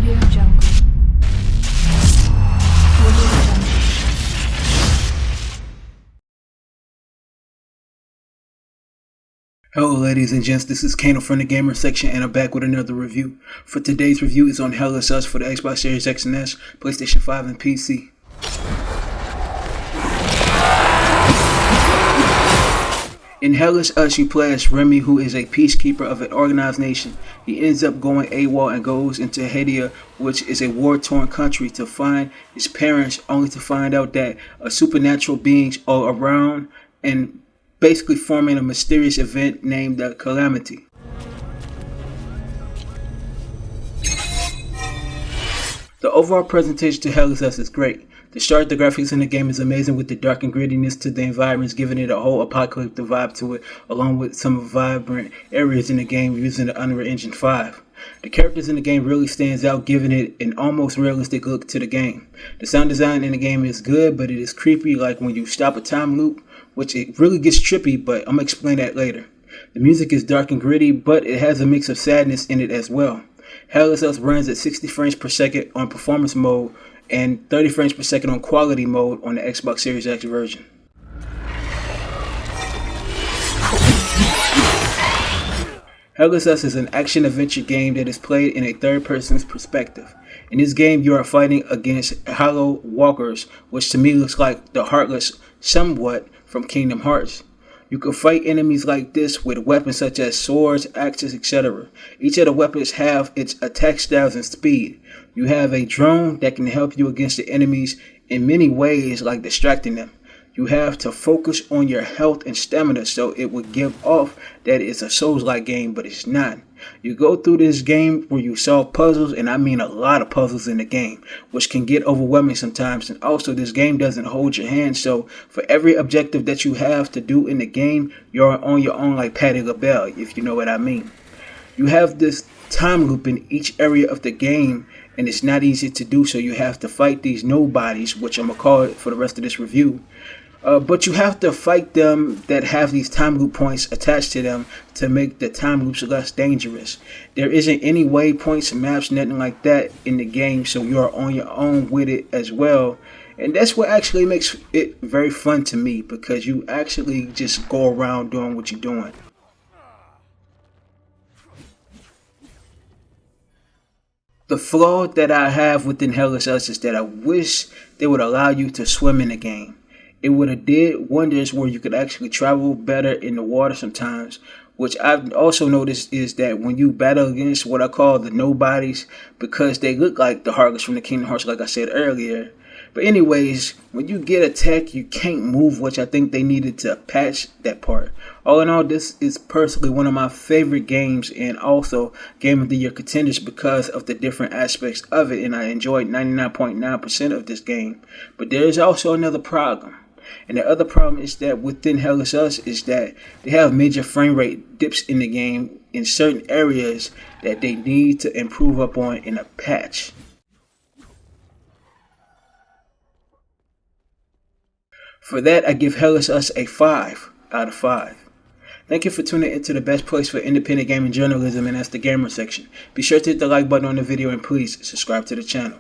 Audio Jungle. Audio Jungle. Hello ladies and gents, this is KANO from the gamer section and I'm back with another review. For today's review is on Hell is Us for the Xbox Series X and S, PlayStation 5 and PC. In Hell is Us, you play as Remy, who is a peacekeeper of an organized nation. He ends up going AWOL and goes into Haiti, which is a war-torn country, to find his parents, only to find out that supernatural beings are around and basically forming a mysterious event named the Calamity. The overall presentation to Hell is Us is great. The start, the graphics in the game is amazing with the dark and grittiness to the environments, giving it a whole apocalyptic vibe to it, along with some vibrant areas in the game using the Unreal Engine 5. The characters in the game really stands out, giving it an almost realistic look to the game. The sound design in the game is good, but it is creepy, like when you stop a time loop, which it really gets trippy, but I'm going to explain that later. The music is dark and gritty, but it has a mix of sadness in it as well. Hell is Us runs at 60 frames per second on performance mode and 30 frames per second on quality mode on the Xbox Series X version. Hell is Us is an action-adventure game that is played in a third-person's perspective. In this game, you are fighting against hollow walkers, which to me looks like the Heartless somewhat from Kingdom Hearts. You can fight enemies like this with weapons such as swords, axes, etc. Each of the weapons have its attack styles and speed. You have a drone that can help you against the enemies in many ways, like distracting them. You have to focus on your health and stamina, so it would give off that it's a Souls-like game, but it's not. You go through this game where you solve puzzles, and I mean a lot of puzzles in the game, which can get overwhelming sometimes. And also, this game doesn't hold your hand, so for every objective that you have to do in the game, you're on your own like Patti LaBelle, if you know what I mean. You have this time loop in each area of the game, and it's not easy to do, so you have to fight these nobodies, which I'm going to call it for the rest of this review. But you have to fight them that have these time loop points attached to them to make the time loops less dangerous. There isn't any waypoints, maps, nothing like that in the game, so you're on your own with it as well. And that's what actually makes it very fun to me, because you actually just go around doing what you're doing. The flaw that I have within Hell is Us is that I wish they would allow you to swim in the game. It would have did wonders where you could actually travel better in the water sometimes, which I've also noticed is that when you battle against what I call the nobodies, because they look like the Heartless from the Kingdom Hearts, like I said earlier. But anyways, when you get attacked, you can't move, which I think they needed to patch that part. All in all, this is personally one of my favorite games and also Game of the Year contenders because of the different aspects of it, and I enjoyed 99.9% of this game. But there is also another problem. And the other problem is that within Hell is Us is that they have major frame rate dips in the game in certain areas that they need to improve upon in a patch. For that, I give Hell is Us a 5 out of 5. Thank you for tuning into the best place for independent gaming journalism, and that's the gamer section. Be sure to hit the like button on the video and please subscribe to the channel.